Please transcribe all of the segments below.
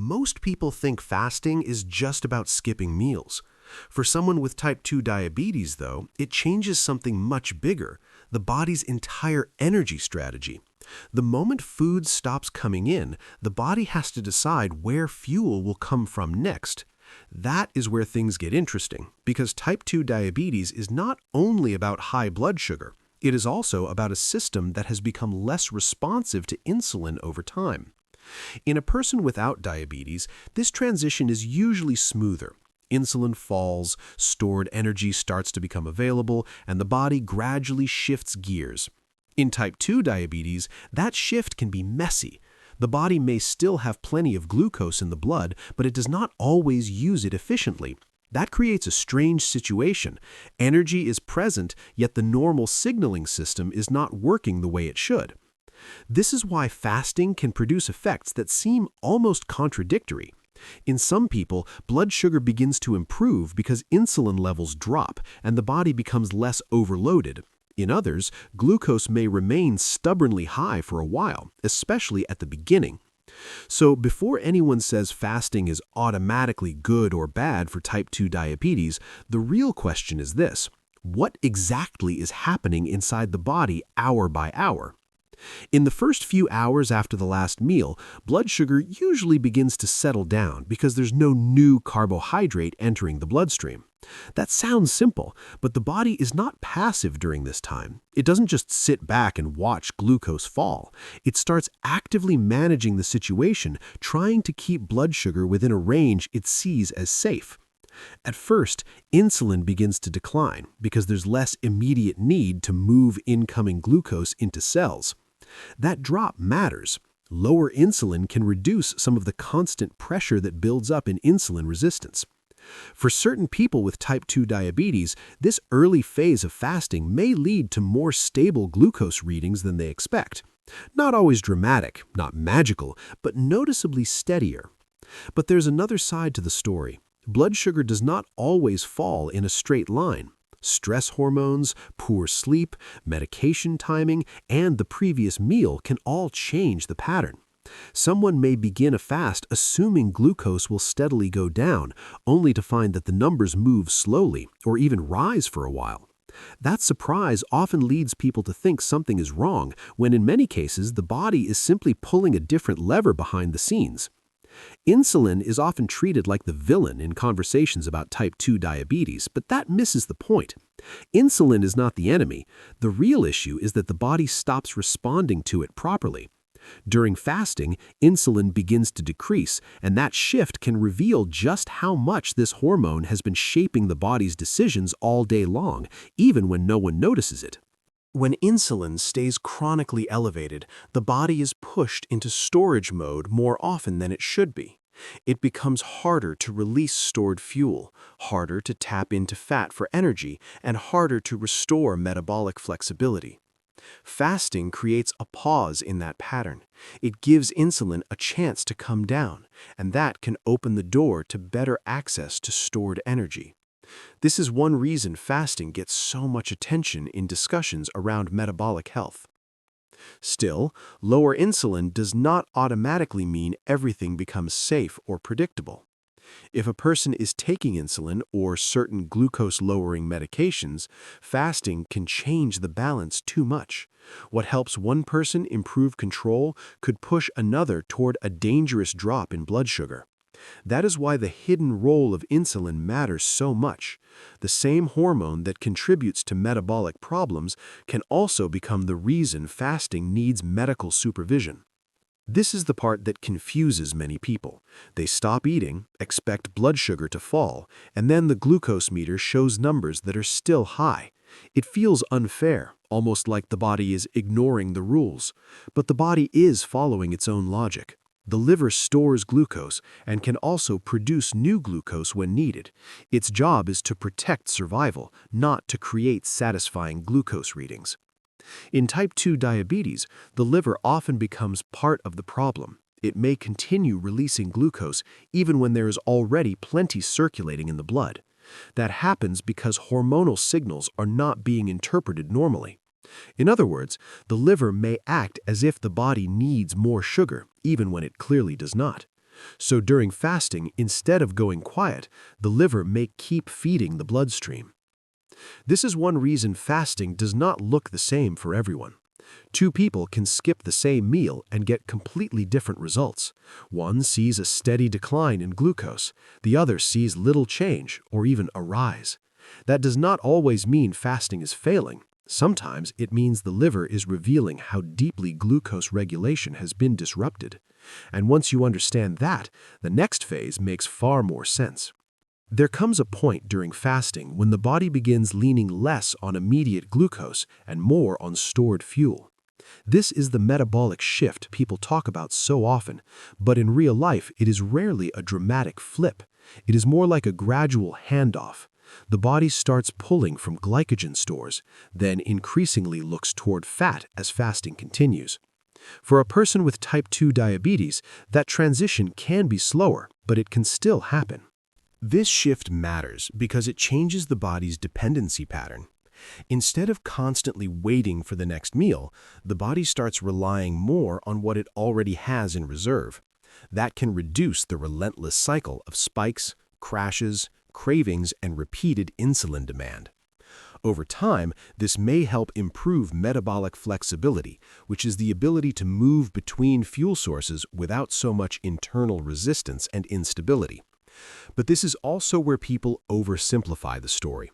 Most people think fasting is just about skipping meals. For someone with type 2 diabetes, though, it changes something much bigger, the body's entire energy strategy. The moment food stops coming in, the body has to decide where fuel will come from next. That is where things get interesting, because type 2 diabetes is not only about high blood sugar, it is also about a system that has become less responsive to insulin over time. In a person without diabetes, this transition is usually smoother. Insulin falls, stored energy starts to become available, and the body gradually shifts gears. In type 2 diabetes, that shift can be messy. The body may still have plenty of glucose in the blood, but it does not always use it efficiently. That creates a strange situation. Energy is present, yet the normal signaling system is not working the way it should. This is why fasting can produce effects that seem almost contradictory. In some people, blood sugar begins to improve because insulin levels drop and the body becomes less overloaded. In others, glucose may remain stubbornly high for a while, especially at the beginning. So before anyone says fasting is automatically good or bad for type 2 diabetes, the real question is this: what exactly is happening inside the body hour by hour? In the first few hours after the last meal, blood sugar usually begins to settle down because there's no new carbohydrate entering the bloodstream. That sounds simple, but the body is not passive during this time. It doesn't just sit back and watch glucose fall. It starts actively managing the situation, trying to keep blood sugar within a range it sees as safe. At first, insulin begins to decline because there's less immediate need to move incoming glucose into cells. That drop matters. Lower insulin can reduce some of the constant pressure that builds up in insulin resistance. For certain people with type 2 diabetes, this early phase of fasting may lead to more stable glucose readings than they expect. Not always dramatic, not magical, but noticeably steadier. But there's another side to the story. Blood sugar does not always fall in a straight line. Stress hormones, poor sleep, medication timing, and the previous meal can all change the pattern. Someone may begin a fast assuming glucose will steadily go down, only to find that the numbers move slowly or even rise for a while. That surprise often leads people to think something is wrong, when in many cases the body is simply pulling a different lever behind the scenes. Insulin is often treated like the villain in conversations about type 2 diabetes, but that misses the point. Insulin is not the enemy. The real issue is that the body stops responding to it properly. During fasting, insulin begins to decrease, and that shift can reveal just how much this hormone has been shaping the body's decisions all day long, even when no one notices it. When insulin stays chronically elevated, the body is pushed into storage mode more often than it should be. It becomes harder to release stored fuel, harder to tap into fat for energy, and harder to restore metabolic flexibility. Fasting creates a pause in that pattern. It gives insulin a chance to come down, and that can open the door to better access to stored energy. This is one reason fasting gets so much attention in discussions around metabolic health. Still, lower insulin does not automatically mean everything becomes safe or predictable. If a person is taking insulin or certain glucose-lowering medications, fasting can change the balance too much. What helps one person improve control could push another toward a dangerous drop in blood sugar. That is why the hidden role of insulin matters so much. The same hormone that contributes to metabolic problems can also become the reason fasting needs medical supervision. This is the part that confuses many people. They stop eating, expect blood sugar to fall, and then the glucose meter shows numbers that are still high. It feels unfair, almost like the body is ignoring the rules. But the body is following its own logic. The liver stores glucose and can also produce new glucose when needed. Its job is to protect survival, not to create satisfying glucose readings. In type 2 diabetes, the liver often becomes part of the problem. It may continue releasing glucose even when there is already plenty circulating in the blood. That happens because hormonal signals are not being interpreted normally. In other words, the liver may act as if the body needs more sugar, even when it clearly does not. So during fasting, instead of going quiet, the liver may keep feeding the bloodstream. This is one reason fasting does not look the same for everyone. Two people can skip the same meal and get completely different results. One sees a steady decline in glucose, the other sees little change or even a rise. That does not always mean fasting is failing. Sometimes it means the liver is revealing how deeply glucose regulation has been disrupted. And once you understand that, the next phase makes far more sense. There comes a point during fasting when the body begins leaning less on immediate glucose and more on stored fuel. This is the metabolic shift people talk about so often, but in real life it is rarely a dramatic flip. It is more like a gradual handoff. The body starts pulling from glycogen stores, then increasingly looks toward fat as fasting continues. For a person with type 2 diabetes, that transition can be slower, but it can still happen. This shift matters because it changes the body's dependency pattern. Instead of constantly waiting for the next meal, the body starts relying more on what it already has in reserve. That can reduce the relentless cycle of spikes, crashes, cravings, and repeated insulin demand. Over time, this may help improve metabolic flexibility, which is the ability to move between fuel sources without so much internal resistance and instability. But this is also where people oversimplify the story.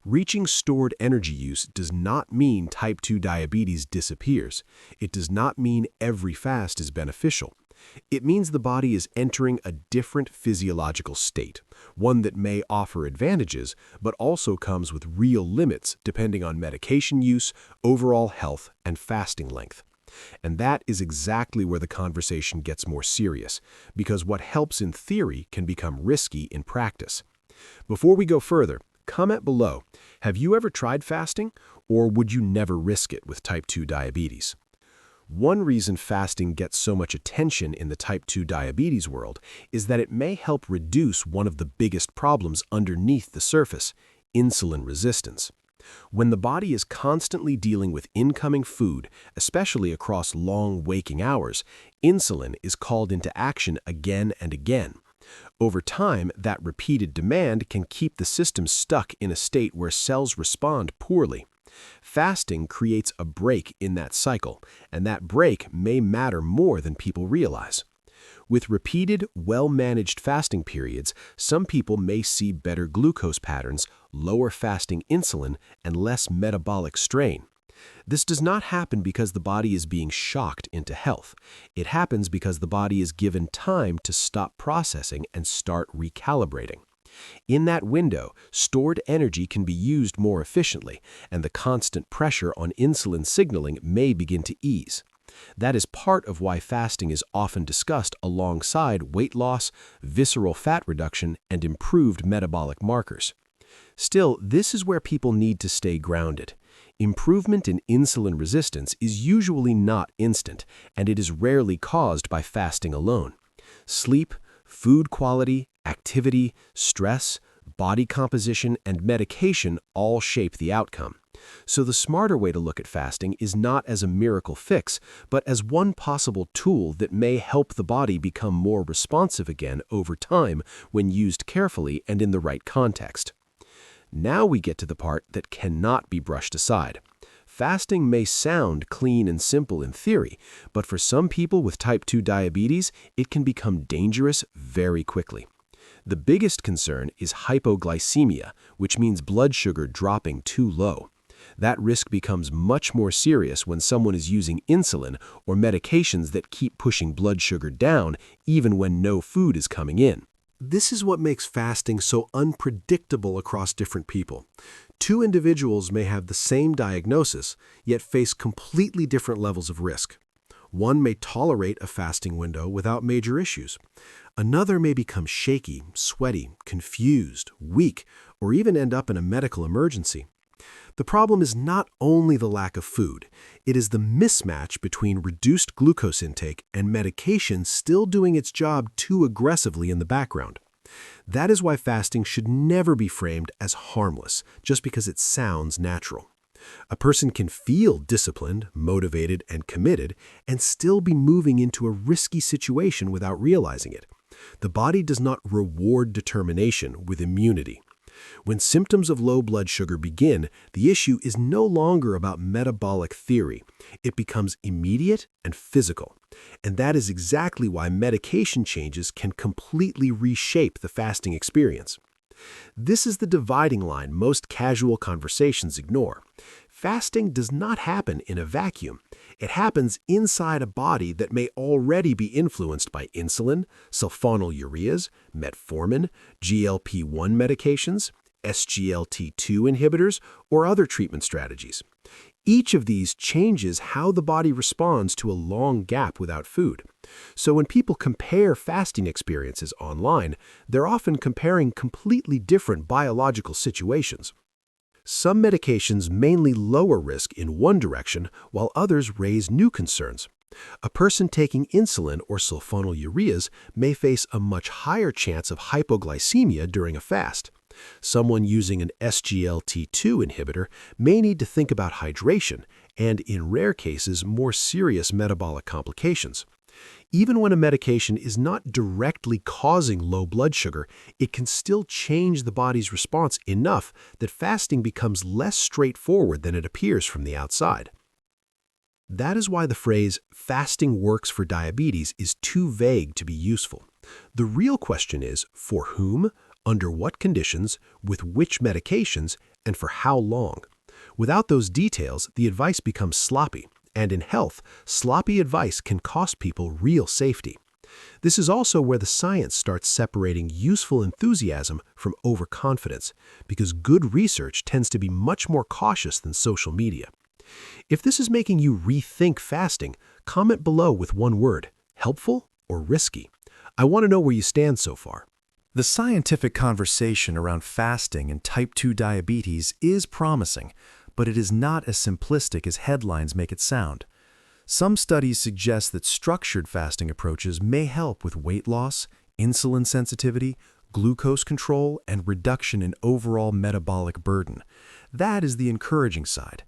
Reaching stored energy use does not mean type 2 diabetes disappears. It does not mean every fast is beneficial. It means the body is entering a different physiological state, one that may offer advantages, but also comes with real limits depending on medication use, overall health, and fasting length. And that is exactly where the conversation gets more serious, because what helps in theory can become risky in practice. Before we go further, comment below, have you ever tried fasting, or would you never risk it with type 2 diabetes? One reason fasting gets so much attention in the type 2 diabetes world is that it may help reduce one of the biggest problems underneath the surface, insulin resistance. When the body is constantly dealing with incoming food, especially across long waking hours, insulin is called into action again and again. Over time, that repeated demand can keep the system stuck in a state where cells respond poorly. Fasting creates a break in that cycle, and that break may matter more than people realize. With repeated, well-managed fasting periods, some people may see better glucose patterns, lower fasting insulin, and less metabolic strain. This does not happen because the body is being shocked into health. It happens because the body is given time to stop processing and start recalibrating. In that window, stored energy can be used more efficiently, and the constant pressure on insulin signaling may begin to ease. That is part of why fasting is often discussed alongside weight loss, visceral fat reduction, and improved metabolic markers. Still, this is where people need to stay grounded. Improvement in insulin resistance is usually not instant, and it is rarely caused by fasting alone. Sleep, food quality, activity, stress, body composition, and medication all shape the outcome. So the smarter way to look at fasting is not as a miracle fix, but as one possible tool that may help the body become more responsive again over time when used carefully and in the right context. Now we get to the part that cannot be brushed aside. Fasting may sound clean and simple in theory, but for some people with type 2 diabetes, it can become dangerous very quickly. The biggest concern is hypoglycemia, which means blood sugar dropping too low. That risk becomes much more serious when someone is using insulin or medications that keep pushing blood sugar down even when no food is coming in. This is what makes fasting so unpredictable across different people. Two individuals may have the same diagnosis, yet face completely different levels of risk. One may tolerate a fasting window without major issues. Another may become shaky, sweaty, confused, weak, or even end up in a medical emergency. The problem is not only the lack of food, it is the mismatch between reduced glucose intake and medication still doing its job too aggressively in the background. That is why fasting should never be framed as harmless, just because it sounds natural. A person can feel disciplined, motivated, and committed, and still be moving into a risky situation without realizing it. The body does not reward determination with immunity. When symptoms of low blood sugar begin, the issue is no longer about metabolic theory. It becomes immediate and physical. And that is exactly why medication changes can completely reshape the fasting experience. This is the dividing line most casual conversations ignore. Fasting does not happen in a vacuum. It happens inside a body that may already be influenced by insulin, sulfonylureas, metformin, GLP-1 medications, SGLT2 inhibitors, or other treatment strategies. Each of these changes how the body responds to a long gap without food. So when people compare fasting experiences online, they're often comparing completely different biological situations. Some medications mainly lower risk in one direction, while others raise new concerns. A person taking insulin or sulfonylureas may face a much higher chance of hypoglycemia during a fast. Someone using an SGLT2 inhibitor may need to think about hydration and, in rare cases, more serious metabolic complications. Even when a medication is not directly causing low blood sugar, it can still change the body's response enough that fasting becomes less straightforward than it appears from the outside. That is why the phrase, "fasting works for diabetes," is too vague to be useful. The real question is, for whom, under what conditions, with which medications, and for how long? Without those details, the advice becomes sloppy. And in health, sloppy advice can cost people real safety. This is also where the science starts separating useful enthusiasm from overconfidence, because good research tends to be much more cautious than social media. If this is making you rethink fasting, comment below with one word: helpful or risky. I want to know where you stand so far. The scientific conversation around fasting and type 2 diabetes is promising, but it is not as simplistic as headlines make it sound. Some studies suggest that structured fasting approaches may help with weight loss, insulin sensitivity, glucose control, and reduction in overall metabolic burden. That is the encouraging side.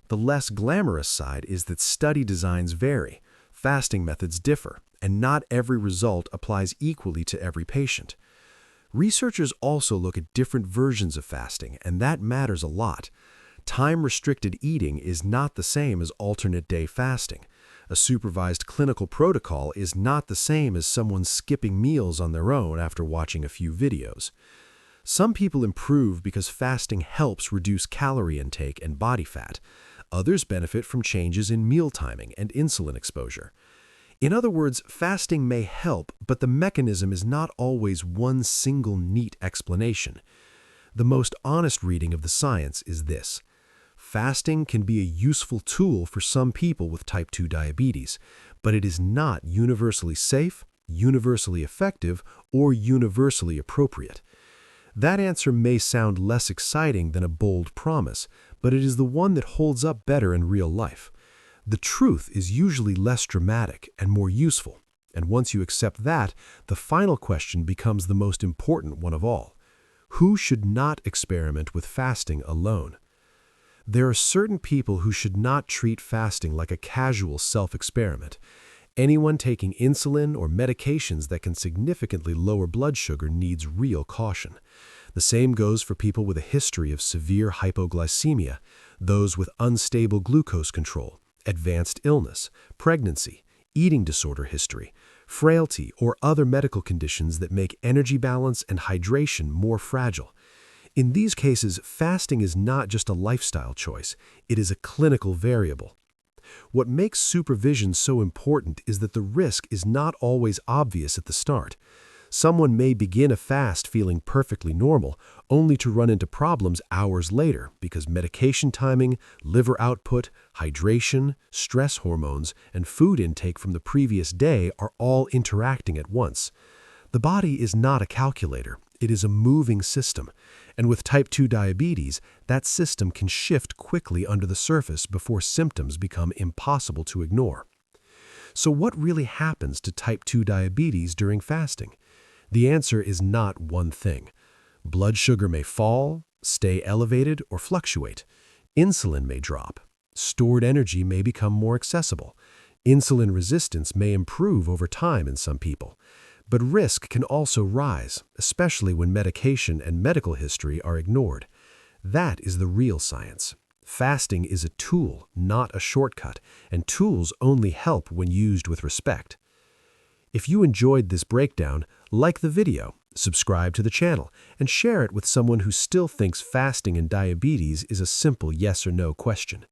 The less glamorous side is that study designs vary, fasting methods differ, and not every result applies equally to every patient. Researchers also look at different versions of fasting, and that matters a lot. Time-restricted eating is not the same as alternate-day fasting. A supervised clinical protocol is not the same as someone skipping meals on their own after watching a few videos. Some people improve because fasting helps reduce calorie intake and body fat. Others benefit from changes in meal timing and insulin exposure. In other words, fasting may help, but the mechanism is not always one single neat explanation. The most honest reading of the science is this: fasting can be a useful tool for some people with type 2 diabetes, but it is not universally safe, universally effective, or universally appropriate. That answer may sound less exciting than a bold promise, but it is the one that holds up better in real life. The truth is usually less dramatic and more useful, and once you accept that, the final question becomes the most important one of all. Who should not experiment with fasting alone? There are certain people who should not treat fasting like a casual self-experiment. Anyone taking insulin or medications that can significantly lower blood sugar needs real caution. The same goes for people with a history of severe hypoglycemia, those with unstable glucose control, advanced illness, pregnancy, eating disorder history, frailty, or other medical conditions that make energy balance and hydration more fragile. In these cases, fasting is not just a lifestyle choice, it is a clinical variable. What makes supervision so important is that the risk is not always obvious at the start. Someone may begin a fast feeling perfectly normal, only to run into problems hours later because medication timing, liver output, hydration, stress hormones, and food intake from the previous day are all interacting at once. The body is not a calculator, it is a moving system, and with type 2 diabetes, that system can shift quickly under the surface before symptoms become impossible to ignore. So what really happens to type 2 diabetes during fasting? The answer is not one thing. Blood sugar may fall, stay elevated, or fluctuate. Insulin may drop. Stored energy may become more accessible. Insulin resistance may improve over time in some people. But risk can also rise, especially when medication and medical history are ignored. That is the real science. Fasting is a tool, not a shortcut, and tools only help when used with respect. If you enjoyed this breakdown, like the video, subscribe to the channel, and share it with someone who still thinks fasting and diabetes is a simple yes or no question.